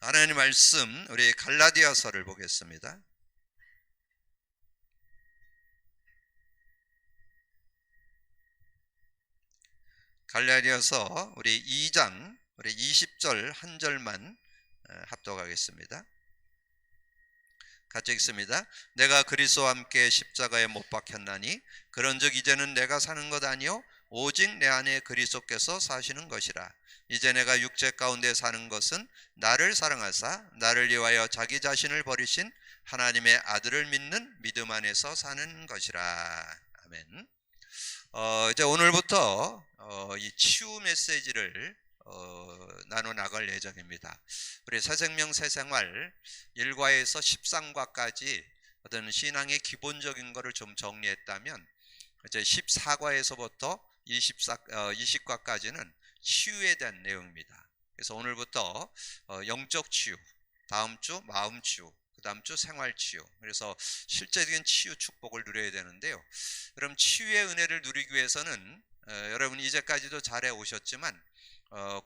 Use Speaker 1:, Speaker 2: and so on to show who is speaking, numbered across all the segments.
Speaker 1: 하나님 말씀 우리 갈라디아서를 보겠습니다. 갈라디아서 우리 2장 우리 20절 한 절만 합독하겠습니다. 같이 읽습니다. 내가 그리스도와 함께 십자가에 못 박혔나니 그런즉 이제는 내가 사는 것 아니요 오직 내 안에 그리스도께서 사시는 것이라. 이제 내가 육체 가운데 사는 것은 나를 사랑하사 나를 위하여 자기 자신을 버리신 하나님의 아들을 믿는 믿음 안에서 사는 것이라. 아멘. 이제 오늘부터 이 치유 메시지를 나눠 나갈 예정입니다. 우리 새생명 새생활 1과에서 13과까지 어떤 신앙의 기본적인 것을 좀 정리했다면 이제 14과에서부터 20과까지는 치유에 대한 내용입니다. 그래서 오늘부터 영적 치유, 다음 주 마음 치유, 그 다음 주 생활 치유, 그래서 실제적인 치유 축복을 누려야 되는데요. 그럼 치유의 은혜를 누리기 위해서는 여러분 이제까지도 잘해 오셨지만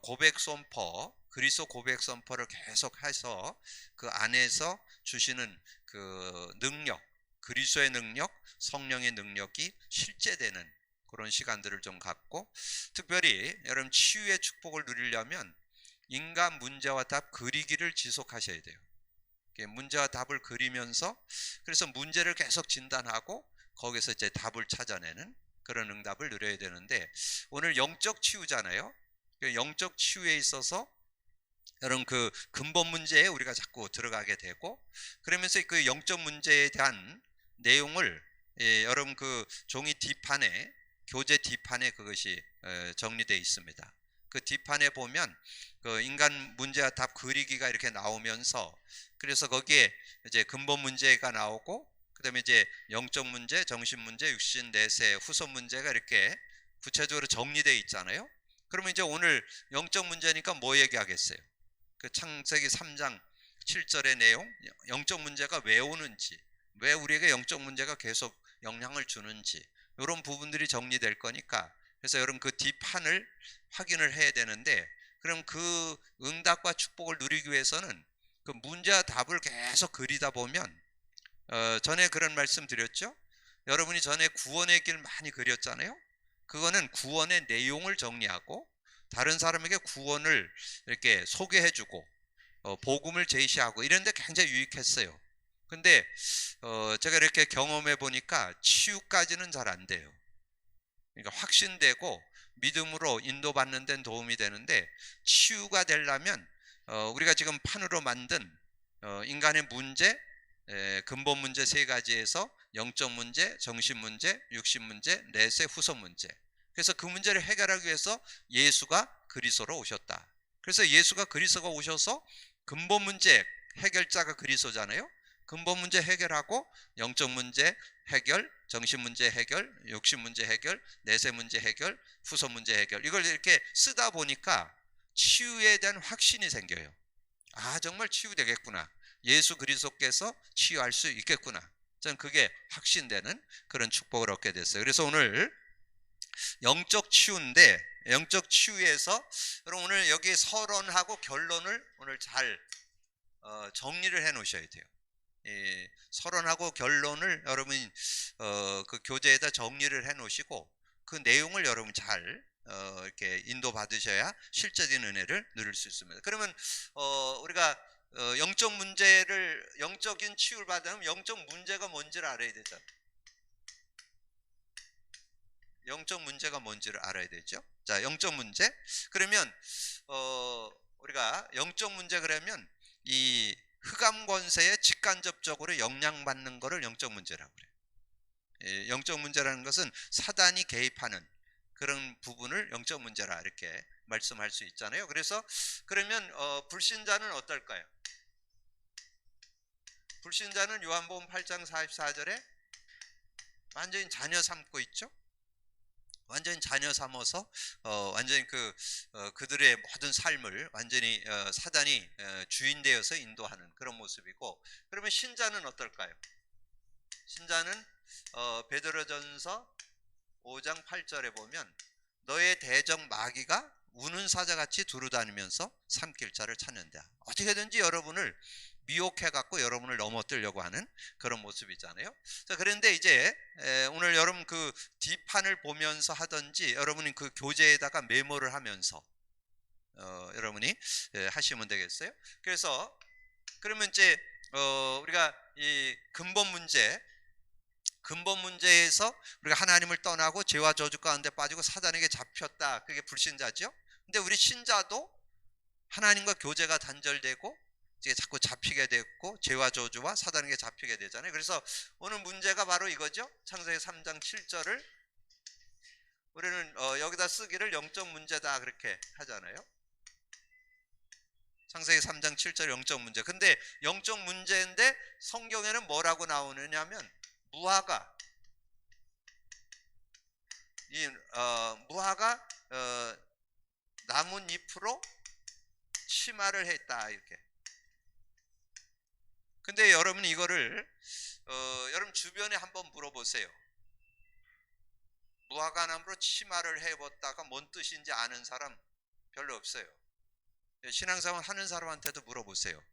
Speaker 1: 고백 선포, 그리스도 고백 선포를 계속해서 그 안에서 주시는 그 능력, 그리스도의 능력, 성령의 능력이 실제되는 그런 시간들을 좀 갖고, 특별히 여러분 치유의 축복을 누리려면 인간 문제와 답 그리기를 지속하셔야 돼요. 문제와 답을 그리면서 그래서 문제를 계속 진단하고 거기서 이제 답을 찾아내는 그런 응답을 누려야 되는데, 오늘 영적 치유잖아요. 영적 치유에 있어서 여러분 그 근본 문제에 우리가 자꾸 들어가게 되고, 그러면서 그 영적 문제에 대한 내용을 여러분 그 종이 뒷판에, 교재 뒷판에 그것이 정리되어 있습니다. 그 뒷판에 보면 그 인간 문제와 답 그리기가 이렇게 나오면서, 그래서 거기에 이제 근본 문제가 나오고, 그 다음에 이제 영적 문제, 정신 문제, 육신 내세, 후손 문제가 이렇게 구체적으로 정리되어 있잖아요. 그러면 이제 오늘 영적 문제니까 뭐 얘기하겠어요? 그 창세기 3장 7절의 내용, 영적 문제가 왜 오는지, 왜 우리에게 영적 문제가 계속 영향을 주는지, 이런 부분들이 정리될 거니까, 그래서 여러분 그 뒷판을 확인을 해야 되는데, 그럼 그 응답과 축복을 누리기 위해서는 그 문제와 답을 계속 그리다 보면, 전에 그런 말씀 드렸죠? 여러분이 전에 구원의 길 많이 그렸잖아요. 그거는 구원의 내용을 정리하고 다른 사람에게 구원을 이렇게 소개해주고 복음을 제시하고 이런 데 굉장히 유익했어요. 근데 제가 이렇게 경험해 보니까 치유까지는 잘 안 돼요. 그러니까 확신되고 믿음으로 인도받는 데는 도움이 되는데, 치유가 되려면 우리가 지금 판으로 만든 인간의 문제, 근본 문제 세 가지에서 영적 문제, 정신 문제, 육신 문제, 내세, 후손 문제. 그래서 그 문제를 해결하기 위해서 예수가 그리스도로 오셨다. 그래서 예수가 그리스도가 오셔서 근본 문제 해결자가 그리스도잖아요. 근본 문제 해결하고 영적 문제 해결, 정신 문제 해결, 육신 문제 해결, 내세 문제 해결, 후손 문제 해결, 이걸 이렇게 쓰다 보니까 치유에 대한 확신이 생겨요. 아, 정말 치유되겠구나. 예수 그리스도께서 치유할 수 있겠구나. 저는 그게 확신되는 그런 축복을 얻게 됐어요. 그래서 오늘 영적 치유인데, 영적 치유에서 여러분 오늘 여기 서론하고 결론을 오늘 잘 정리를 해 놓으셔야 돼요. 서론하고 결론을 여러분이 그 교재에다 정리를 해 놓으시고 그 내용을 여러분 잘 이렇게 인도 받으셔야 실제적인 은혜를 누릴 수 있습니다. 그러면 우리가 영적 문제를, 영적인 치유를 받으면 영적 문제가 뭔지를 알아야 되죠. 영적 문제가 뭔지를 알아야 되죠. 자, 영적 문제. 그러면 우리가 영적 문제 그러면 이 흑암 권세에 직간접적으로 영향받는 것을 영적 문제라고 그래요. 영적 문제라는 것은 사단이 개입하는 그런 부분을 영적 문제라 이렇게 말씀할 수 있잖아요. 그래서 그러면 불신자는 어떨까요? 불신자는 요한복음 8장 44절에 완전히 자녀 삼고 있죠. 완전히 자녀 삼아서 완전히 그들의 모든 삶을 완전히 사단이 주인 되어서 인도하는 그런 모습이고, 그러면 신자는 어떨까요? 신자는 베드로전서 5장 8절에 보면 너의 대적 마귀가 우는 사자같이 두루다니면서 산길자를 찾는다. 어떻게든지 여러분을 미혹해갖고 여러분을 넘어뜨려고 하는 그런 모습이잖아요. 자, 그런데 이제 오늘 여러분 그 뒷판을 보면서 하든지 여러분이 그 교재에다가 메모를 하면서 여러분이 하시면 되겠어요. 그래서 그러면 이제 우리가 이 근본 문제에서 우리가 하나님을 떠나고 죄와 저주 가운데 빠지고 사단에게 잡혔다. 그게 불신자죠. 근데 우리 신자도 하나님과 교제가 단절되고 이제 자꾸 잡히게 됐고 죄와 저주와 사단에게 잡히게 되잖아요. 그래서 오늘 문제가 바로 이거죠. 창세기 3장 7절을 우리는 여기다 쓰기를 영적 문제다 그렇게 하잖아요. 창세기 3장 7절 영적 문제. 근데 영적 문제인데 성경에는 뭐라고 나오느냐면 무화과 나뭇잎으로 치마를 했다 이렇게. 근데 여러분 이거를 여러분 주변에 한번 물어보세요. 무화과나무로 치마를 해봤다가 뭔 뜻인지 아는 사람 별로 없어요. 신앙생활 하는 사람한테도 물어보세요.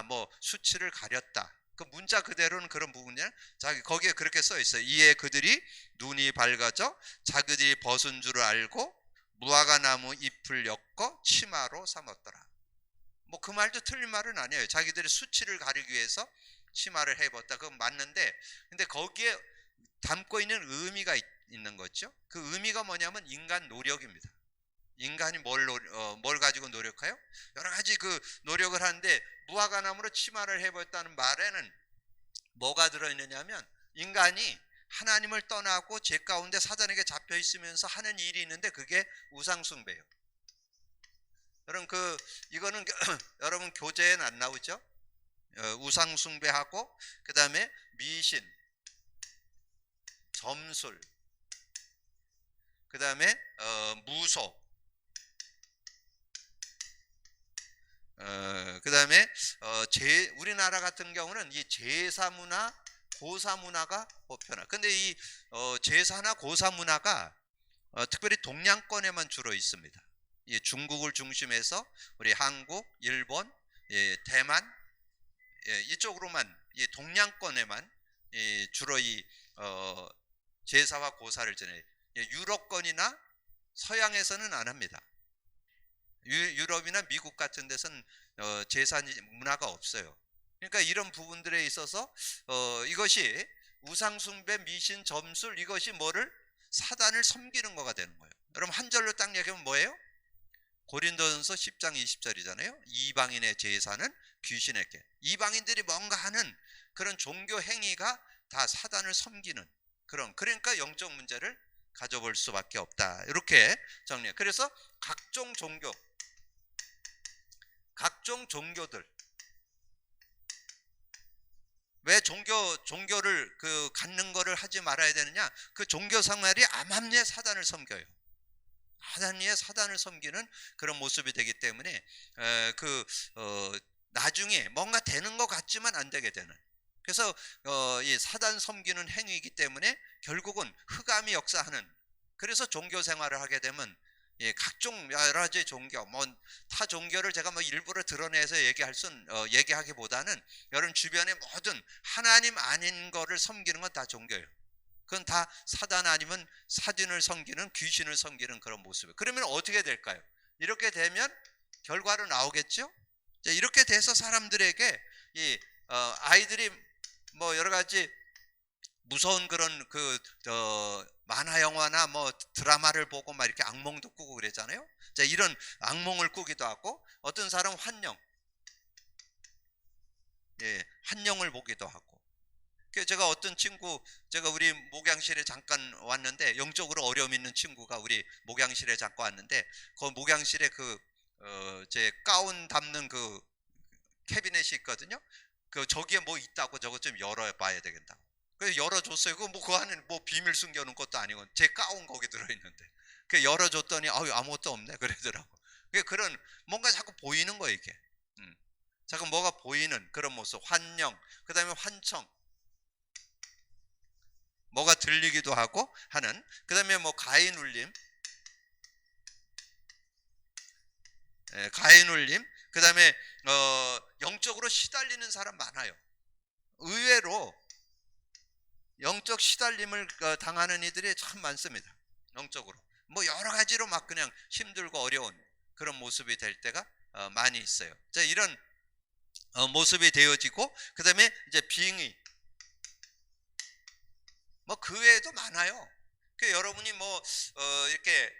Speaker 1: 뭐 수치를 가렸다. 그 문자 그대로는 그런 부분이야. 자, 거기에 그렇게 써 있어요. 이에 그들이 눈이 밝아져 자기들이 벗은 줄을 알고 무화과나무 잎을 엮어 치마로 삼았더라. 뭐 그 말도 틀린 말은 아니에요. 자기들이 수치를 가리기 위해서 치마를 해봤다. 그건 맞는데, 근데 거기에 담고 있는 의미가 있는 거죠. 그 의미가 뭐냐면 인간 노력입니다. 인간이 뭘 가지고 노력해요? 여러 가지 그 노력을 하는데 무화과나무로 치마를 해봤다는 말에는 뭐가 들어있느냐면 인간이 하나님을 떠나고 죄 가운데 사단에게 잡혀 있으면서 하는 일이 있는데 그게 우상숭배예요. 여러분 이거는 여러분 교재에는 안 나오죠? 우상숭배하고 그 다음에 미신, 점술, 그 다음에 무속, 그 다음에 우리나라 같은 경우는 이 제사 문화, 고사 문화가 보편화. 근데 이 제사나 고사 문화가 특별히 동양권에만 주로 있습니다. 이 중국을 중심해서 우리 한국, 일본, 대만 이쪽으로만 이 동양권에만 주로 이 제사와 고사를 지내요. 유럽권이나 서양에서는 안 합니다. 유럽이나 미국 같은 데서는 제사 문화가 없어요. 그러니까 이런 부분들에 있어서 이것이 우상숭배, 미신, 점술 이것이 뭐를 사단을 섬기는 거가 되는 거예요. 여러분 한 절로 딱 얘기하면 뭐예요? 고린도전서 10장 20절이잖아요. 이방인의 제사는 귀신에게. 이방인들이 뭔가 하는 그런 종교 행위가 다 사단을 섬기는 그러니까 영적 문제를 가져볼 수밖에 없다. 이렇게 정리해요. 그래서 각종 종교들 왜 종교를 갖는 거를 하지 말아야 되느냐? 그 종교 생활이 암암리에 사단을 섬겨요. 하나님의 사단을 섬기는 그런 모습이 되기 때문에 나중에 뭔가 되는 것 같지만 안 되게 되는. 그래서 이 사단 섬기는 행위이기 때문에 결국은 흑암이 역사하는. 그래서 종교 생활을 하게 되면 각종 여러 가지 종교, 타 종교를 제가 일부러 드러내서 얘기하기보다는 여러분 주변에 모든 하나님 아닌 거를 섬기는 건 다 종교예요. 그건 다 사단 아니면 사진을 섬기는 귀신을 섬기는 그런 모습이에요. 그러면 어떻게 될까요? 이렇게 되면 결과로 나오겠죠? 이렇게 돼서 사람들에게 아이들이 여러 가지 무서운 그런 만화 영화나 드라마를 보고 이렇게 악몽도 꾸고 그러잖아요. 이런 악몽을 꾸기도 하고 어떤 사람은 환영을 보기도 하고. 제가 어떤 제가 우리 목양실에 잠깐 왔는데 영적으로 어려움 있는 친구가 우리 목양실에 잠깐 왔는데 그 목양실에 제 가운 담는 그 캐비넷이 있거든요. 저기에 뭐 있다고 저거 좀 열어봐야 되겠다고. 그래서 열어줬어요. 그 안에 비밀 숨겨놓은 것도 아니고 제 가운 거기 들어있는데 열어줬더니 아무것도 없네 그러더라고. 그런 뭔가 자꾸 보이는 거예요 이게. 자꾸 뭐가 보이는 그런 모습. 환영, 그 다음에 환청, 뭐가 들리기도 하고 하는. 그 다음에 가인 울림, 가해눌림, 그 다음에 영적으로 시달리는 사람 많아요. 의외로 영적 시달림을 당하는 이들이 참 많습니다. 영적으로 뭐 여러 가지로 막 그냥 힘들고 어려운 그런 모습이 될 때가 많이 있어요. 자, 이런 모습이 되어지고, 그 다음에 이제 빙의, 뭐 그 외에도 많아요. 그 여러분이 뭐 이렇게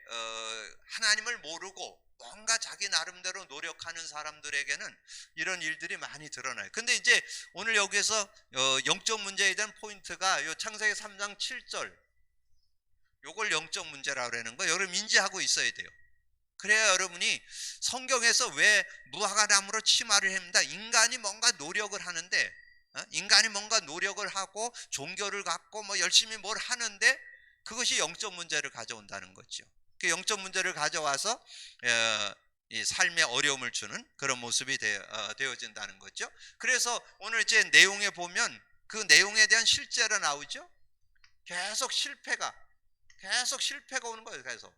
Speaker 1: 하나님을 모르고 뭔가 자기 나름대로 노력하는 사람들에게는 이런 일들이 많이 드러나요. 근데 이제 오늘 여기에서 영적 문제에 대한 포인트가 요 창세기 3장 7절, 요걸 영적 문제라고 그러는 거 여러분 인지하고 있어야 돼요. 그래야 여러분이 성경에서 왜 무화과나무로 치마를 합니다. 인간이 뭔가 노력을 하는데, 인간이 뭔가 노력을 하고 종교를 갖고 뭐 열심히 뭘 하는데 그것이 영적 문제를 가져온다는 거죠. 그 영적 문제를 가져와서 이 삶에 어려움을 주는 그런 모습이 되어진다는 거죠. 그래서 오늘 이제 내용에 보면 그 내용에 대한 실제로 나오죠. 계속 실패가 오는 거예요. 그래서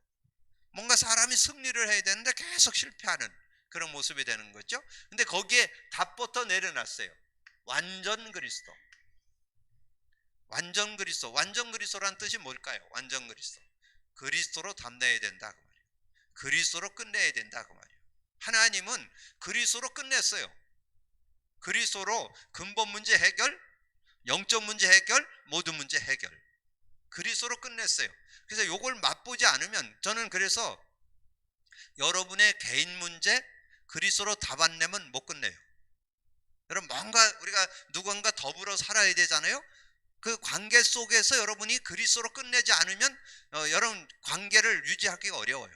Speaker 1: 뭔가 사람이 승리를 해야 되는데 계속 실패하는 그런 모습이 되는 거죠. 근데 거기에 답부터 내려놨어요. 완전 그리스도. 완전 그리스도. 완전 그리스도란 뜻이 뭘까요? 완전 그리스도. 그리스도로 담내야 된다 그 말이에요. 그리스도로 끝내야 된다 그 말이에요. 하나님은 그리스도로 끝냈어요. 그리스도로 근본 문제 해결, 영적 문제 해결, 모든 문제 해결. 그리스도로 끝냈어요. 그래서 요걸 맛보지 않으면, 저는 그래서 여러분의 개인 문제 그리스도로 답 안 내면 못 끝내요. 여러분 뭔가 우리가 누군가 더불어 살아야 되잖아요. 그 관계 속에서 여러분이 그리스도로 끝내지 않으면 여러분 관계를 유지하기가 어려워요.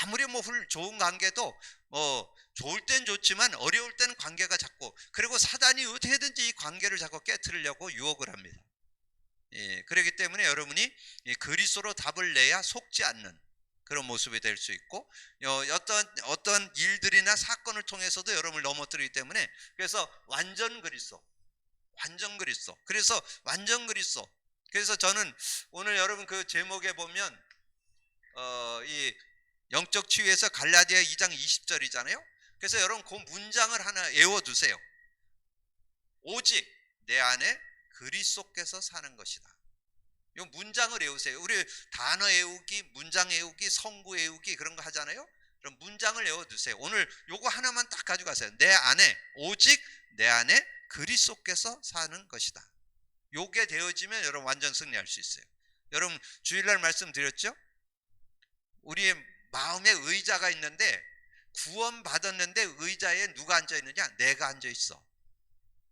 Speaker 1: 아무리 뭐 좋은 관계도 좋을 땐 좋지만 어려울 때는 관계가 자꾸, 그리고 사단이 어떻게든지 이 관계를 자꾸 깨트리려고 유혹을 합니다. 예, 그렇기 때문에 여러분이 그리스도로 답을 내야 속지 않는 그런 모습이 될 수 있고, 어떤 일들이나 사건을 통해서도 여러분을 넘어뜨리기 때문에, 그래서 완전 그리스도. 그래서 완전 그리스도. 그래서 저는 오늘 여러분 그 제목에 보면 이 영적 치유에서 갈라디아 2장 20절이잖아요. 그래서 여러분 그 문장을 하나 외워두세요. 오직 내 안에 그리스도께서 사는 것이다. 이 문장을 외우세요. 우리 단어 외우기, 문장 외우기, 성구 외우기 그런 거 하잖아요. 그럼 문장을 외워두세요. 오늘 요거 하나만 딱 가져가세요. 내 안에, 오직 내 안에 그리스도께서 사는 것이다. 요게 되어지면 여러분 완전 승리할 수 있어요. 여러분 주일날 말씀드렸죠? 우리의 마음에 의자가 있는데 구원 받았는데 의자에 누가 앉아 있느냐? 내가 앉아 있어.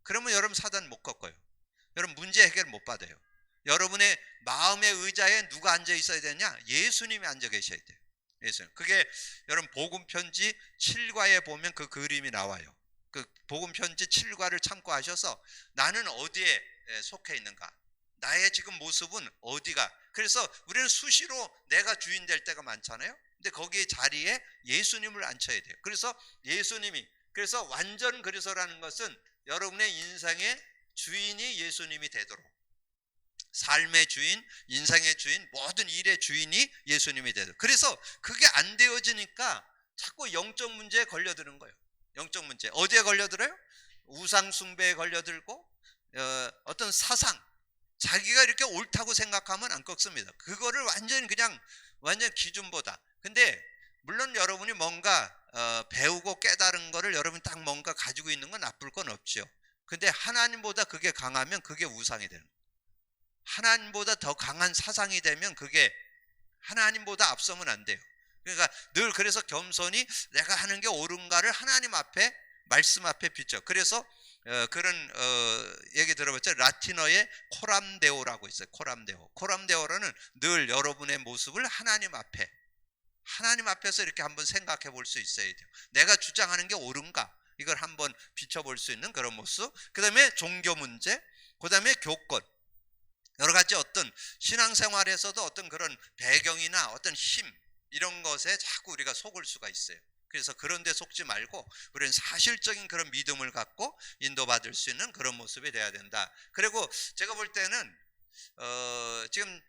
Speaker 1: 그러면 여러분 사단 못 꺾어요. 여러분 문제 해결 못 받아요. 여러분의 마음의 의자에 누가 앉아 있어야 되냐? 예수님이 앉아 계셔야 돼요. 예수님. 그게 여러분 복음 편지 7과에 보면 그 그림이 나와요. 그 복음 편지 7과를 참고하셔서 나는 어디에 속해 있는가? 나의 지금 모습은 어디가? 그래서 우리는 수시로 내가 주인 될 때가 많잖아요. 근데 거기에 자리에 예수님을 앉혀야 돼요. 그래서 예수님이, 그래서 완전 그리스도라는 것은 여러분의 인생의 주인이 예수님이 되도록, 삶의 주인, 인생의 주인, 모든 일의 주인이 예수님이 되도록. 그래서 그게 안 되어지니까 자꾸 영적 문제에 걸려드는 거예요. 영적 문제. 어디에 걸려들어요? 우상 숭배에 걸려들고 어떤 사상, 자기가 이렇게 옳다고 생각하면 안 꺾습니다. 그거를 완전 기준보다. 근데 물론 여러분이 뭔가 배우고 깨달은 거를 여러분이 딱 뭔가 가지고 있는 건 나쁠 건 없죠. 근데 하나님보다 그게 강하면 그게 우상이 되는 거예요. 하나님보다 더 강한 사상이 되면 그게 하나님보다 앞서면 안 돼요. 그러니까 늘 그래서 겸손히 내가 하는 게 옳은가를 하나님 앞에, 말씀 앞에 비춰. 그래서 그런 얘기 들어봤죠. 라틴어에 코람데오라고 있어요. 코람데오라는 늘 여러분의 모습을 하나님 앞에서 이렇게 한번 생각해 볼 수 있어야 돼요. 내가 주장하는 게 옳은가, 이걸 한번 비춰볼 수 있는 그런 모습. 그 다음에 종교 문제, 그 다음에 교권, 여러 가지 어떤 신앙생활에서도 어떤 그런 배경이나 어떤 힘, 이런 것에 자꾸 우리가 속을 수가 있어요. 그래서 그런 데 속지 말고 우리는 사실적인 그런 믿음을 갖고 인도받을 수 있는 그런 모습이 돼야 된다. 그리고 제가 볼 때는 지금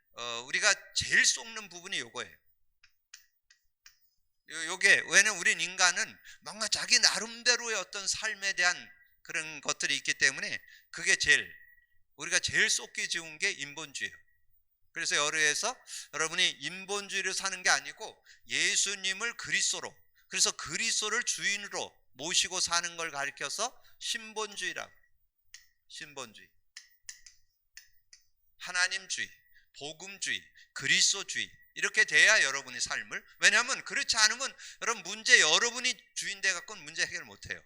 Speaker 1: 우리가 제일 속는 부분이 요거예요. 요게 왜냐면 우린 인간은 뭔가 자기 나름대로의 어떤 삶에 대한 그런 것들이 있기 때문에 그게 우리가 제일 쏟기 좋은 게 인본주의예요. 그래서 여러에서 여러분이 인본주의를 사는 게 아니고 예수님을 그리스도로, 그래서 그리스도를 주인으로 모시고 사는 걸 가리켜서 신본주의라고. 신본주의, 하나님주의, 복음주의, 그리스도주의, 이렇게 돼야 여러분의 삶을, 왜냐하면 그렇지 않으면 여러분 여러분이 주인 돼 갖고는 문제 해결 못 해요.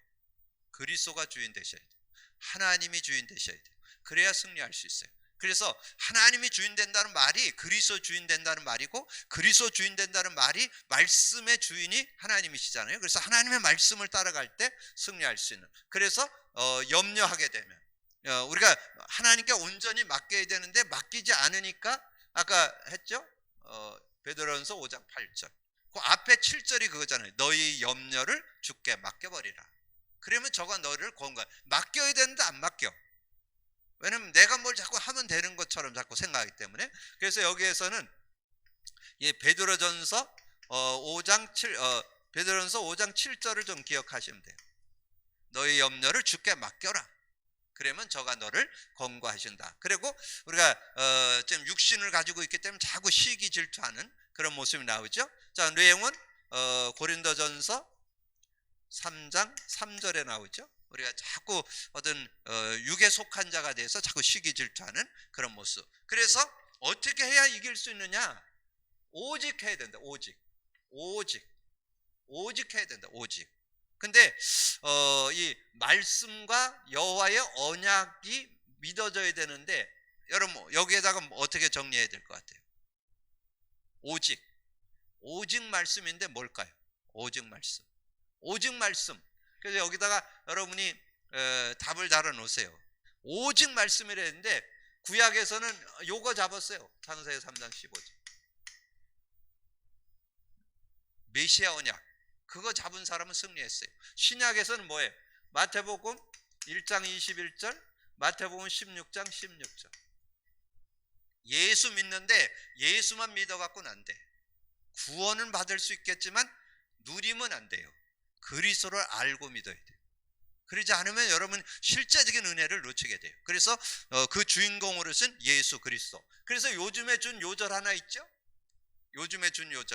Speaker 1: 그리스도가 주인 되셔야 돼요. 하나님이 주인 되셔야 돼요. 그래야 승리할 수 있어요. 그래서 하나님이 주인 된다는 말이 그리스도 주인 된다는 말이고, 그리스도 주인 된다는 말이 말씀의 주인이 하나님이시잖아요. 그래서 하나님의 말씀을 따라갈 때 승리할 수 있는, 그래서 염려하게 되면 우리가 하나님께 온전히 맡겨야 되는데 맡기지 않으니까, 아까 했죠? 베드로전서 5장 8절 그 앞에 7절이 그거잖아요. 너희 염려를 주께 맡겨버리라. 그러면 저가 너를 건강, 맡겨야 되는데 안 맡겨. 왜냐면 내가 뭘 자꾸 하면 되는 것처럼 자꾸 생각하기 때문에. 그래서 여기에서는 베드로전서 5장 7절을 좀 기억하시면 돼요. 너희 염려를 주께 맡겨라. 그러면 저가 너를 권고하신다. 그리고 우리가 지금 육신을 가지고 있기 때문에 자꾸 시기 질투하는 그런 모습이 나오죠. 자, 내용은 고린도전서 3장 3절에 나오죠. 우리가 자꾸 어떤 육에 속한 자가 돼서 자꾸 시기 질투하는 그런 모습. 그래서 어떻게 해야 이길 수 있느냐? 오직 해야 된다. 오직 해야 된다. 오직. 근데 이 말씀과 여호와의 언약이 믿어져야 되는데, 여러분 여기에다가 어떻게 정리해야 될 것 같아요? 오직 말씀인데 뭘까요? 오직 말씀. 그래서 여기다가 여러분이 답을 달아 놓으세요. 오직 말씀이라 했는데 구약에서는 요거 잡았어요. 창세기 3장 15절 메시아 언약, 그거 잡은 사람은 승리했어요. 신약에서는 뭐예요? 마태복음 1장 21절, 마태복음 16장 16절. 예수 믿는데 예수만 믿어갖고는 안 돼. 구원은 받을 수 있겠지만 누리면 안 돼요. 그리스도를 알고 믿어야 돼요. 그러지 않으면 여러분 실제적인 은혜를 놓치게 돼요. 그래서 그 주인공으로 쓴 예수 그리스도. 그래서 요즘에 준 요절 하나 있죠?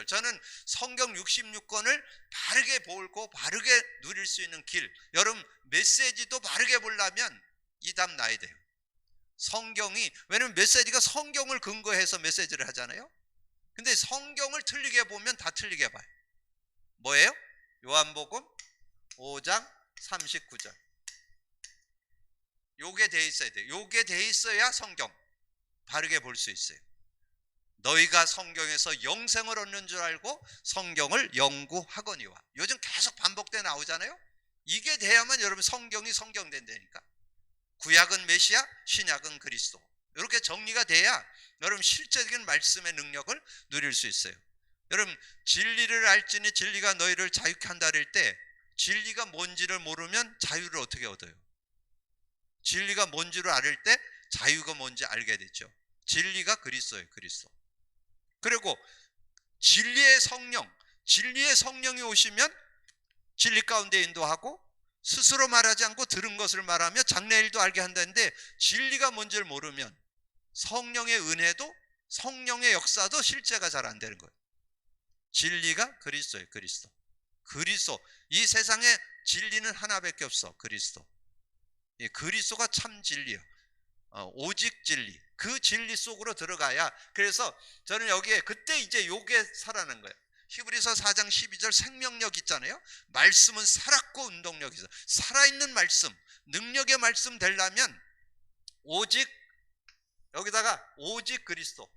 Speaker 1: 저는 성경 66권을 바르게 보고 바르게 누릴 수 있는 길, 여러분 메시지도 바르게 보려면 이 답 나야 돼요. 성경이, 왜냐면 메시지가 성경을 근거해서 메시지를 하잖아요. 근데 성경을 틀리게 보면 다 틀리게 봐요. 뭐예요? 요한복음 5장 39절. 요게 돼 있어야 돼요. 요게 돼 있어야 성경 바르게 볼 수 있어요. 너희가 성경에서 영생을 얻는 줄 알고 성경을 연구하거니와. 요즘 계속 반복돼 나오잖아요. 이게 돼야만 여러분 성경이 성경된다니까. 구약은 메시아, 신약은 그리스도. 이렇게 정리가 돼야 여러분 실제적인 말씀의 능력을 누릴 수 있어요. 여러분 진리를 알지니 진리가 너희를 자유케 한다 그럴 때, 진리가 뭔지를 모르면 자유를 어떻게 얻어요? 진리가 뭔지를 알을 때 자유가 뭔지 알게 되죠. 진리가 그리스도예요. 그리스도. 그리고 진리의 성령이 오시면 진리 가운데 인도하고 스스로 말하지 않고 들은 것을 말하며 장래일도 알게 한다는데, 진리가 뭔지를 모르면 성령의 은혜도 성령의 역사도 실제가 잘 안 되는 거예요. 진리가 그리스도예요. 그리스도. 이 세상에 진리는 하나밖에 없어. 그리스도. 그리스도가 참 진리예요. 오직 진리. 그 진리 속으로 들어가야. 그래서 저는 여기에 그때 이제 요게 살아난 거예요. 히브리서 4장 12절 생명력 있잖아요. 말씀은 살았고 운동력이 있어. 살아있는 말씀, 능력의 말씀 되려면 오직, 여기다가 오직 그리스도가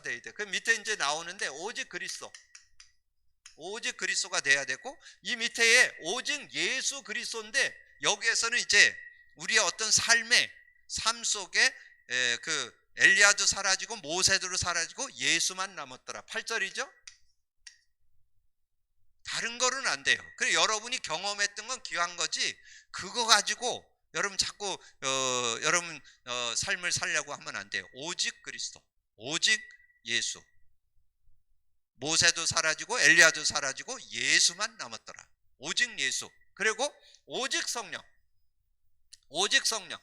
Speaker 1: 돼야 돼. 그 밑에 이제 나오는데 오직 그리스도가 돼야 되고, 이 밑에에 오직 예수 그리스도인데, 여기에서는 이제 우리의 어떤 삶 속에 그 엘리야도 사라지고 모세도 사라지고 예수만 남았더라. 8절이죠? 다른 거는 안 돼요. 그래, 여러분이 경험했던 건 귀한 거지, 그거 가지고 여러분 자꾸 여러분 삶을 살려고 하면 안 돼요. 오직 그리스도, 오직 예수. 모세도 사라지고 엘리야도 사라지고 예수만 남았더라. 오직 예수. 그리고 오직 성령. 오직 성령.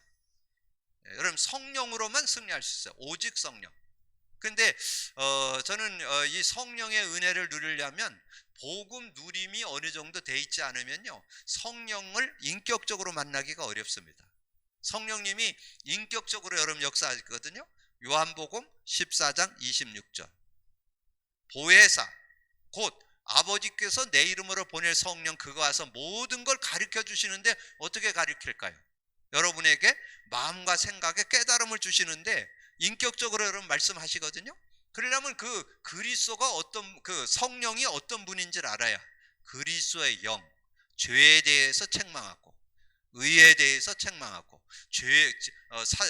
Speaker 1: 여러분 성령으로만 승리할 수 있어요. 오직 성령. 근데 저는 이 성령의 은혜를 누리려면 복음 누림이 어느 정도 돼 있지 않으면요, 성령을 인격적으로 만나기가 어렵습니다. 성령님이 인격적으로 여러분 역사하거든요. 요한복음 14장 26절. 보혜사 곧 아버지께서 내 이름으로 보낼 성령 그가 와서 모든 걸 가르쳐 주시는데 어떻게 가르칠까요? 여러분에게 마음과 생각에 깨달음을 주시는데 인격적으로 여러분 말씀하시거든요. 그러려면 그 그리스도가 어떤, 그 성령이 어떤 분인지를 알아야 그리스도의 영, 죄에 대해서 책망하고 의에 대해서 책망하고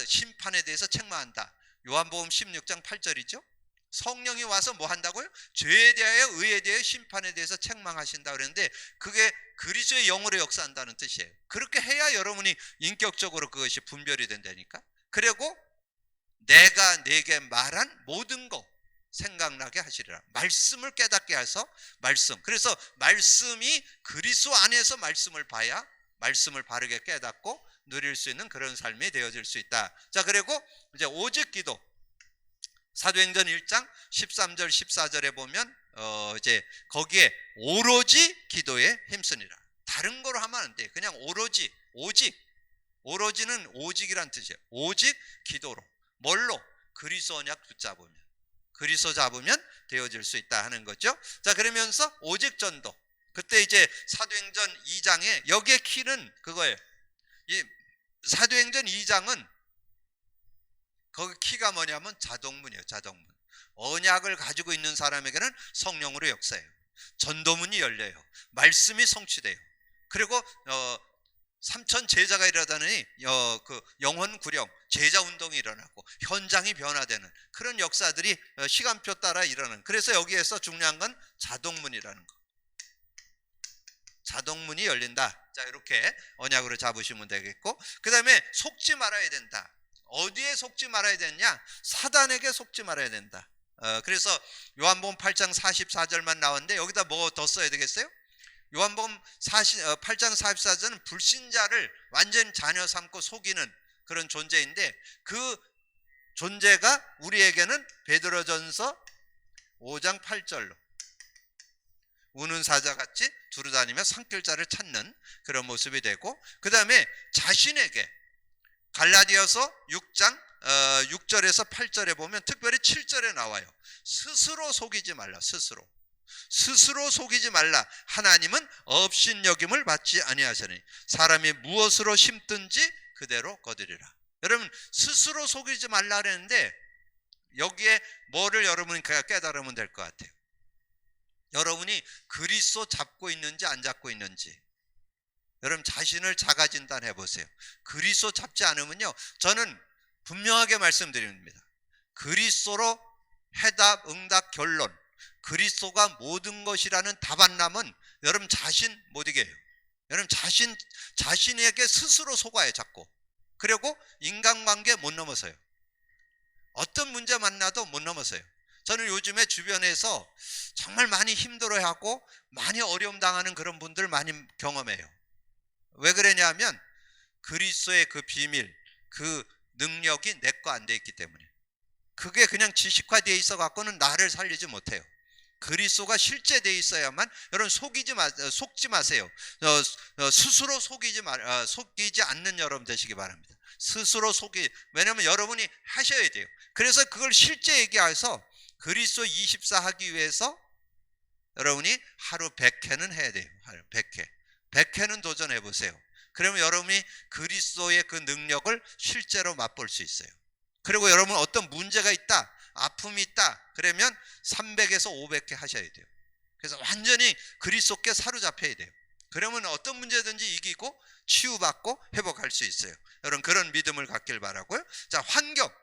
Speaker 1: 심판에 대해서 책망한다. 요한복음 16장 8절이죠. 성령이 와서 뭐 한다고요? 죄에 대하여 의에 대하여 심판에 대해서 책망하신다 그랬는데 그게 그리스도의 영으로 역사한다는 뜻이에요. 그렇게 해야 여러분이 인격적으로 그것이 분별이 된다니까. 그리고 내가 내게 말한 모든 것 생각나게 하시리라. 말씀을 깨닫게 해서 말씀. 그래서 말씀이 그리스도 안에서 말씀을 봐야 말씀을 바르게 깨닫고 누릴 수 있는 그런 삶이 되어질 수 있다. 자, 그리고 이제 오직 기도. 사도행전 1장 13절 14절에 보면 이제 거기에 오로지 기도에 힘쓰니라. 다른 거로 하면 안 돼. 그냥 오로지, 오직. 오로지는 오직이란 뜻이에요. 오직 기도로. 뭘로? 그리스도 언약 붙잡으면, 그리스도 잡으면 되어질 수 있다 하는 거죠. 자, 그러면서 오직 전도. 그때 이제 사도행전 2장에 여기에 키는 그거예요. 이 사도행전 2장은 거기 키가 뭐냐면 자동문이에요. 자동문. 언약을 가지고 있는 사람에게는 성령으로 역사해요. 전도문이 열려요. 말씀이 성취돼요. 그리고 3천 제자가 일어나더니 그 영혼 구령 제자 운동이 일어나고 현장이 변화되는 그런 역사들이 시간표 따라 일어나는. 그래서 여기에서 중요한 건 자동문이라는 거. 자동문이 열린다. 자, 이렇게 언약으로 잡으시면 되겠고, 그 다음에 속지 말아야 된다. 어디에 속지 말아야 되느냐? 사단에게 속지 말아야 된다. 그래서 요한복음 8장 44절만 나왔는데 여기다 뭐 더 써야 되겠어요? 요한복음 8장 44절은 불신자를 완전 자녀 삼고 속이는 그런 존재인데 그 존재가 우리에게는 베드로전서 5장 8절로 우는 사자같이 두루다니며 산길자를 찾는 그런 모습이 되고, 그 다음에 자신에게 갈라디아서 6장 6절에서 8절에 보면 특별히 7절에 나와요. 스스로 속이지 말라. 스스로 속이지 말라. 하나님은 업신여김을 받지 아니하시니 사람이 무엇으로 심든지 그대로 거두리라. 여러분, 스스로 속이지 말라 그랬는데 여기에 뭐를 여러분이 깨달으면 될 것 같아요. 여러분이 그리스도 잡고 있는지 안 잡고 있는지 여러분 자신을 자가 진단해 보세요. 그리스도 잡지 않으면요, 저는 분명하게 말씀드립니다. 그리스도로 해답, 응답, 결론, 그리스도가 모든 것이라는 답안남은 여러분 자신 못 이겨요. 여러분 자신에게 스스로 속아요, 자꾸. 그리고 인간관계 못 넘어서요. 어떤 문제 만나도 못 넘어서요. 저는 요즘에 주변에서 정말 많이 힘들어하고 많이 어려움 당하는 그런 분들 많이 경험해요. 왜 그러냐면 그리스도의 그 비밀, 그 능력이 내 거 안 돼 있기 때문에. 그게 그냥 지식화되어 있어 갖고는 나를 살리지 못해요. 그리스도가 실제 되어 있어야만. 여러분 속지 마세요. 스스로 속이지 않는 여러분 되시기 바랍니다. 스스로 왜냐하면 여러분이 하셔야 돼요. 그래서 그걸 실제 얘기해서 그리스도 24 하기 위해서 여러분이 하루 100회는 해야 돼요. 하루 100회. 100회는 도전해 보세요. 그러면 여러분이 그리스도의 그 능력을 실제로 맛볼 수 있어요. 그리고 여러분 어떤 문제가 있다, 아픔이 있다, 그러면 300에서 500회 하셔야 돼요. 그래서 완전히 그리스도께 사로잡혀야 돼요. 그러면 어떤 문제든지 이기고 치유받고 회복할 수 있어요. 여러분 그런 믿음을 갖길 바라고요. 자, 환경.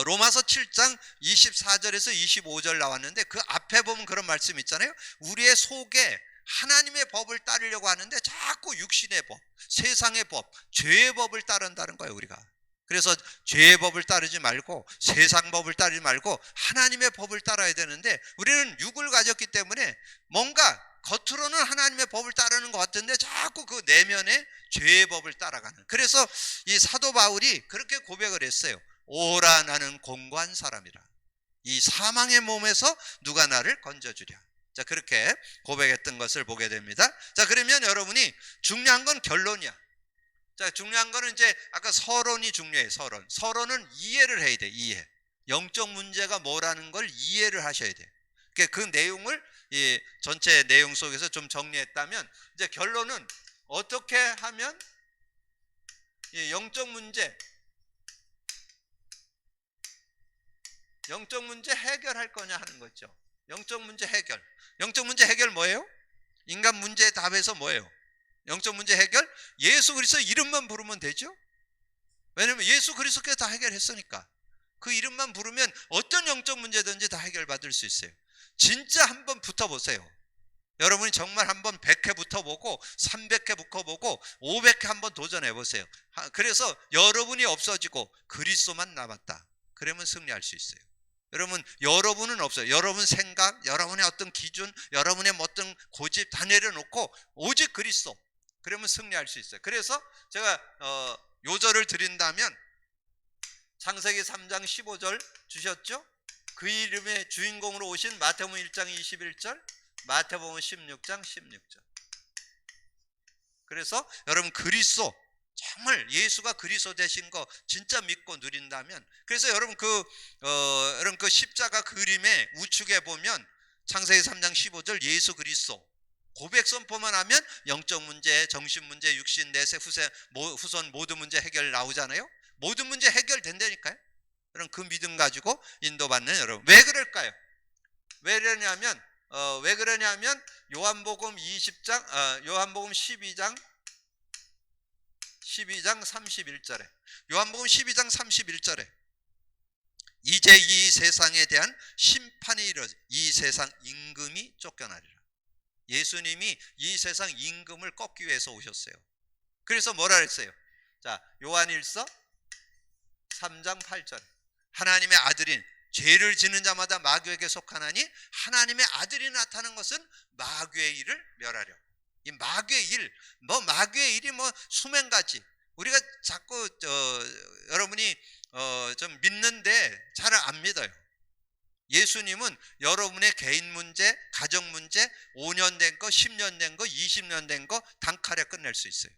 Speaker 1: 로마서 7장 24절에서 25절 나왔는데 그 앞에 보면 그런 말씀 있잖아요. 우리의 속에 하나님의 법을 따르려고 하는데 자꾸 육신의 법, 세상의 법, 죄의 법을 따른다는 거예요, 우리가. 그래서 죄의 법을 따르지 말고 세상 법을 따르지 말고 하나님의 법을 따라야 되는데, 우리는 육을 가졌기 때문에 뭔가 겉으로는 하나님의 법을 따르는 것 같은데 자꾸 그 내면에 죄의 법을 따라가는. 그래서 이 사도 바울이 그렇게 고백을 했어요. 오라 나는 공고한 사람이라. 이 사망의 몸에서 누가 나를 건져주랴. 자, 그렇게 고백했던 것을 보게 됩니다. 자, 그러면 여러분이 중요한 건 결론이야. 자, 중요한 거는 이제 아까 서론이 중요해요. 서론은 이해를 해야 돼. 이해. 영적 문제가 뭐라는 걸 이해를 하셔야 돼. 그 내용을 이 전체 내용 속에서 좀 정리했다면, 이제 결론은 어떻게 하면 이 영적 문제 해결할 거냐 하는 거죠. 영적 문제 해결 뭐예요? 인간 문제의 답에서 뭐예요? 영적 문제 해결? 예수 그리스도 이름만 부르면 되죠. 왜냐면 예수 그리스도께서 다 해결했으니까. 그 이름만 부르면 어떤 영적 문제든지 다 해결받을 수 있어요. 진짜 한번 붙어보세요. 여러분이 정말 한번 100회 붙어보고 300회 붙어보고 500회 한번 도전해보세요. 그래서 여러분이 없어지고 그리스도만 남았다. 그러면 승리할 수 있어요. 여러분은 없어요. 여러분 생각, 여러분의 어떤 기준, 여러분의 어떤 고집 다 내려놓고 오직 그리스도. 그러면 승리할 수 있어요. 그래서 제가 요절을 드린다면 창세기 3장 15절 주셨죠? 그 이름의 주인공으로 오신 마태복음 1장 21절, 마태복음 16장 16절. 그래서 여러분 그리스도, 정말 예수가 그리스도 되신 거 진짜 믿고 누린다면, 그래서 여러분 여러분 그 십자가 그림의 우측에 보면 창세기 3장 15절 예수 그리스도 고백 선포만 하면 영적 문제, 정신 문제, 육신, 내세, 후손 모든 문제 해결 나오잖아요. 모든 문제 해결된다니까요. 여러분 그 믿음 가지고 인도받는 여러분. 왜 그럴까요? 왜 그러냐면 요한복음 12장 31절에 요한복음 12장 31절에 이제 이 세상에 대한 심판이 이르러지 이 세상 임금이 쫓겨나리라. 예수님이 이 세상 임금을 꺾기 위해서 오셨어요. 그래서 뭐라 그랬어요? 자, 요한일서 3장 8절 하나님의 아들인 죄를 지는 자마다 마귀에게 속하나니 하나님의 아들이 나타난 것은 마귀의 일을 멸하려. 이 마귀의 일, 마귀의 일이 수만 가지. 우리가 자꾸 여러분이 좀 믿는데 잘 안 믿어요. 예수님은 여러분의 개인 문제, 가정 문제, 5년 된 거, 10년 된 거, 20년 된 거 단칼에 끝낼 수 있어요.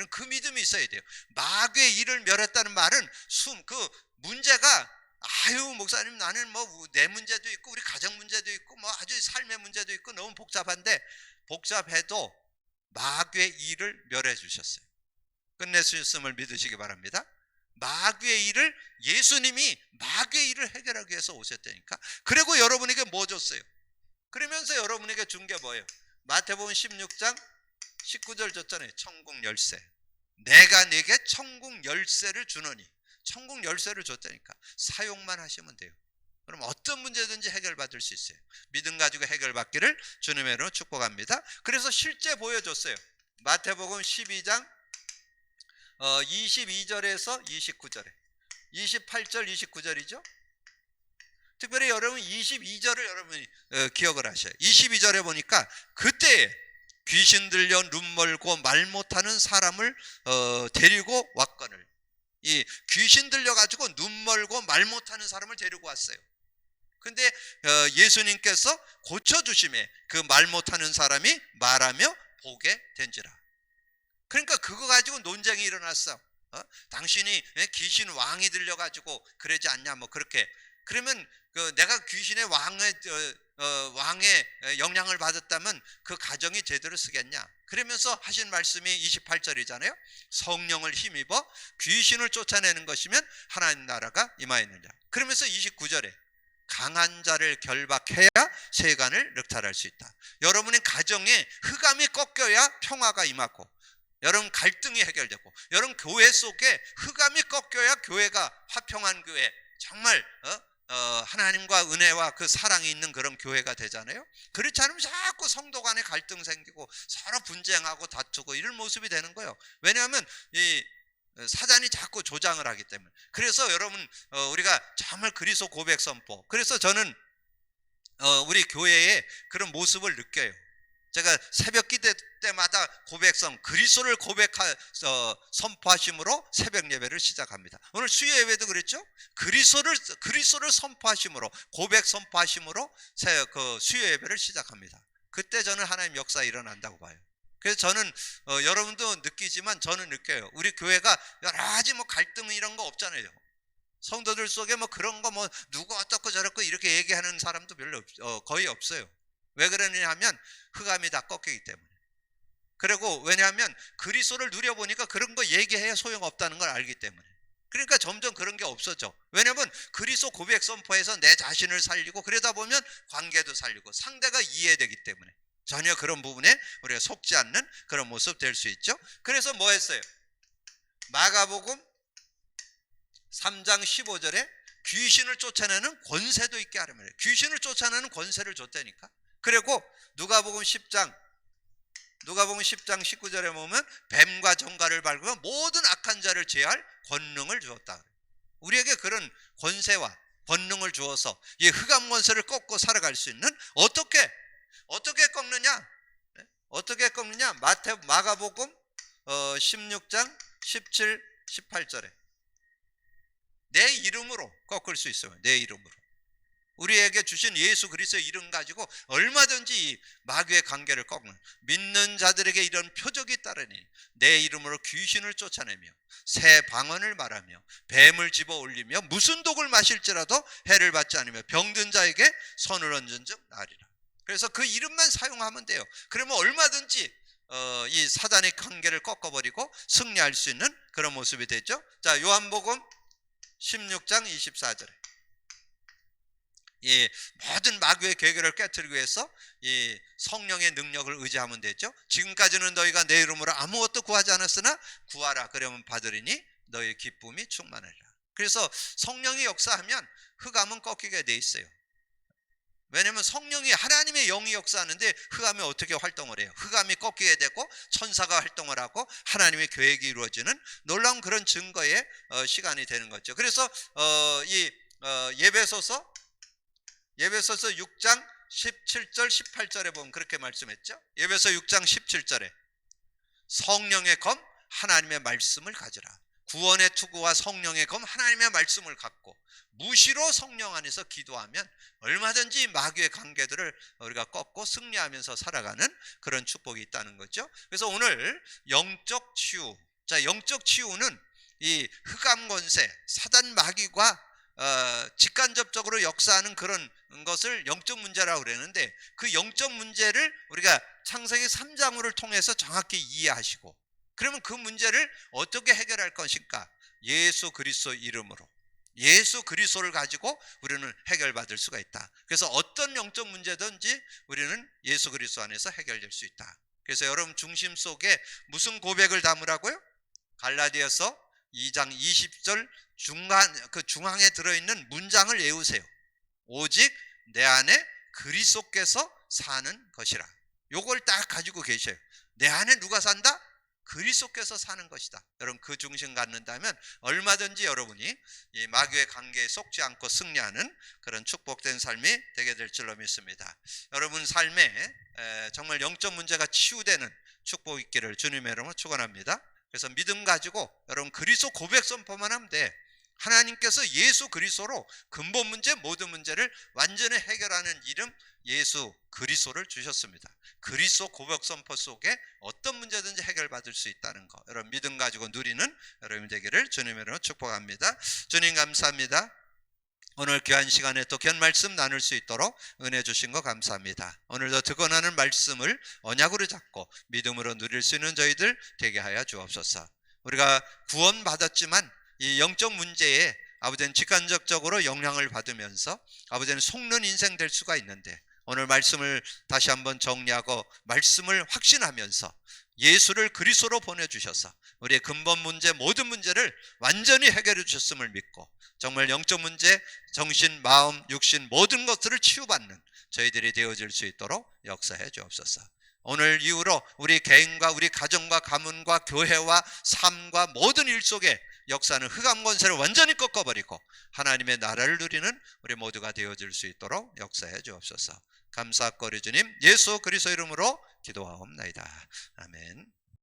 Speaker 1: 그 믿음이 있어야 돼요. 마귀의 일을 멸했다는 말은 그 문제가 목사님 나는 내 문제도 있고 우리 가정 문제도 있고 아주 삶의 문제도 있고 너무 복잡한데, 복잡해도 마귀의 일을 멸해 주셨어요. 끝낼 수 있음을 믿으시기 바랍니다. 마귀의 일을, 예수님이 마귀의 일을 해결하기 위해서 오셨다니까. 그리고 여러분에게 뭐 줬어요? 그러면서 여러분에게 준 게 뭐예요? 마태복음 16장 19절 줬잖아요. 천국 열쇠. 내가 네게 천국 열쇠를 주노니. 천국 열쇠를 줬다니까. 사용만 하시면 돼요. 그럼 어떤 문제든지 해결받을 수 있어요. 믿음 가지고 해결받기를 주님의 이름으로 축복합니다. 그래서 실제 보여줬어요. 마태복음 12장 22절에서 29절에 28절 29절이죠. 특별히 여러분 22절을 여러분이 기억을 하셔요. 22절에 보니까 그때 귀신 들려 눈 멀고 말 못하는 사람을 데리고 왔거늘. 이 귀신 들려가지고 눈 멀고 말 못하는 사람을 데리고 왔어요. 근데 예수님께서 고쳐주심에 그 말 못하는 사람이 말하며 보게 된지라. 그러니까 그거 가지고 논쟁이 일어났어. 당신이 귀신 왕이 들려가지고 그러지 않냐 그렇게. 그러면 내가 귀신의 왕의 영향을 받았다면 그 가정이 제대로 쓰겠냐. 그러면서 하신 말씀이 28절이잖아요. 성령을 힘입어 귀신을 쫓아내는 것이면 하나님 나라가 임하였느냐. 그러면서 29절에 강한 자를 결박해야 세간을 력탈할 수 있다. 여러분의 가정에 흑암이 꺾여야 평화가 임하고, 여러분 갈등이 해결되고, 여러분 교회 속에 흑암이 꺾여야 교회가 화평한 교회, 정말 하나님과 은혜와 그 사랑이 있는 그런 교회가 되잖아요. 그렇지 않으면 자꾸 성도 간에 갈등 생기고 서로 분쟁하고 다투고 이런 모습이 되는 거예요. 왜냐하면 사단이 자꾸 조장을 하기 때문에. 그래서 여러분 우리가 정말 그리스도 고백 선포. 그래서 저는 우리 교회에 그런 모습을 느껴요. 제가 새벽 기도 때마다 고백성 그리스도를 선포하심으로 새벽 예배를 시작합니다. 오늘 수요 예배도 그랬죠. 그리스도를 선포하심으로 고백 선포하심으로 수요 예배를 시작합니다. 그때 저는 하나님 역사 일어난다고 봐요. 그래서 저는 여러분도 느끼지만 저는 느껴요. 우리 교회가 여러 가지 갈등 이런 거 없잖아요. 성도들 속에 그런 거 누구 어떻고 저렇고 이렇게 얘기하는 사람도 별로 거의 없어요. 왜 그러느냐 하면 흑암이 다 꺾이기 때문에. 그리고 왜냐하면 그리스도를 누려보니까 그런 거 얘기해야 소용없다는 걸 알기 때문에. 그러니까 점점 그런 게 없어져. 왜냐하면 그리스도 고백 선포에서 내 자신을 살리고 그러다 보면 관계도 살리고 상대가 이해되기 때문에 전혀 그런 부분에 우리가 속지 않는 그런 모습 될 수 있죠. 그래서 뭐 했어요? 마가복음 3장 15절에 귀신을 쫓아내는 권세도 있게 하려 말이에요. 귀신을 쫓아내는 권세를 줬다니까. 그리고 누가복음 10장 19절에 보면 뱀과 정갈을 밟으며 모든 악한 자를 제할 권능을 주었다. 우리에게 그런 권세와 권능을 주어서 이 흑암 권세를 꺾고 살아갈 수 있는 어떻게 꺾느냐? 어떻게 꺾느냐? 마가복음 16장 17, 18절에 내 이름으로 꺾을 수 있어요. 내 이름으로. 우리에게 주신 예수 그리스도의 이름 가지고 얼마든지 이 마귀의 관계를 꺾는, 믿는 자들에게 이런 표적이 따르니 내 이름으로 귀신을 쫓아내며 새 방언을 말하며 뱀을 집어 올리며 무슨 독을 마실지라도 해를 받지 않으며 병든 자에게 손을 얹은 즉 나으리라. 그래서 그 이름만 사용하면 돼요. 그러면 얼마든지 이 사단의 관계를 꺾어버리고 승리할 수 있는 그런 모습이 되죠. 자, 요한복음 16장 24절에 이 모든 마귀의 계획을 깨뜨리기 위해서 이 성령의 능력을 의지하면 되죠. 지금까지는 너희가 내 이름으로 아무것도 구하지 않았으나 구하라 그러면 받으리니 너희의 기쁨이 충만하리라. 그래서 성령이 역사하면 흑암은 꺾이게 돼 있어요. 왜냐하면 성령이 하나님의 영이 역사하는데 흑암이 어떻게 활동을 해요? 흑암이 꺾이게 되고 천사가 활동을 하고 하나님의 계획이 이루어지는 놀라운 그런 증거의 시간이 되는 거죠. 그래서 이 예배소서 6장 17절 18절에 보면 그렇게 말씀했죠. 예배서 6장 17절에 성령의 검 하나님의 말씀을 가지라. 구원의 투구와 성령의 검 하나님의 말씀을 갖고 무시로 성령 안에서 기도하면 얼마든지 마귀의 관계들을 우리가 꺾고 승리하면서 살아가는 그런 축복이 있다는 거죠. 그래서 오늘 영적 치유. 자, 영적 치유는 이 흑암 권세, 사단 마귀가 직간접적으로 역사하는 그런 것을 영적 문제라고 그러는데 그 영적 문제를 우리가 창세기 3장을 통해서 정확히 이해하시고 그러면 그 문제를 어떻게 해결할 것인가? 예수 그리스도 이름으로 예수 그리스도를 가지고 우리는 해결받을 수가 있다. 그래서 어떤 영적 문제든지 우리는 예수 그리스도 안에서 해결될 수 있다. 그래서 여러분 중심 속에 무슨 고백을 담으라고요? 갈라디아서 2장 20절 중앙에 들어있는 문장을 외우세요. 오직 내 안에 그리스도께서 사는 것이라. 요걸 딱 가지고 계셔요. 내 안에 누가 산다? 그리스도께서 사는 것이다. 여러분 그 중심 갖는다면 얼마든지 여러분이 이 마귀의 관계에 속지 않고 승리하는 그런 축복된 삶이 되게 될 줄로 믿습니다. 여러분 삶에 정말 영적 문제가 치유되는 축복 있기를 주님의 이름으로 축원합니다. 그래서 믿음 가지고 여러분 그리스도 고백 선포만 하면 돼. 하나님께서 예수 그리스도로 근본 문제 모든 문제를 완전히 해결하는 이름 예수 그리스도를 주셨습니다. 그리스도 고백 선포 속에 어떤 문제든지 해결받을 수 있다는 거 여러분 믿음 가지고 누리는 여러분 되기를 주님의 이름으로 축복합니다. 주님 감사합니다. 오늘 귀한 시간에 또 귀한 말씀 나눌 수 있도록 은혜 주신 거 감사합니다. 오늘도 듣고나는 말씀을 언약으로 잡고 믿음으로 누릴 수 있는 저희들 되게 하여 주옵소서. 우리가 구원받았지만 이 영적 문제에 아버지는 직간접적으로 영향을 받으면서 아버지는 속는 인생 될 수가 있는데 오늘 말씀을 다시 한번 정리하고 말씀을 확신하면서 예수를 그리스도로 보내주셔서 우리의 근본 문제 모든 문제를 완전히 해결해 주셨음을 믿고 정말 영적 문제 정신 마음 육신 모든 것들을 치유받는 저희들이 되어질 수 있도록 역사해 주옵소서. 오늘 이후로 우리 개인과 우리 가정과 가문과 교회와 삶과 모든 일 속에 역사는 흑암 권세를 완전히 꺾어버리고 하나님의 나라를 누리는 우리 모두가 되어줄 수 있도록 역사해 주옵소서. 감사거리 주님 예수 그리스도 이름으로 기도하옵나이다. 아멘.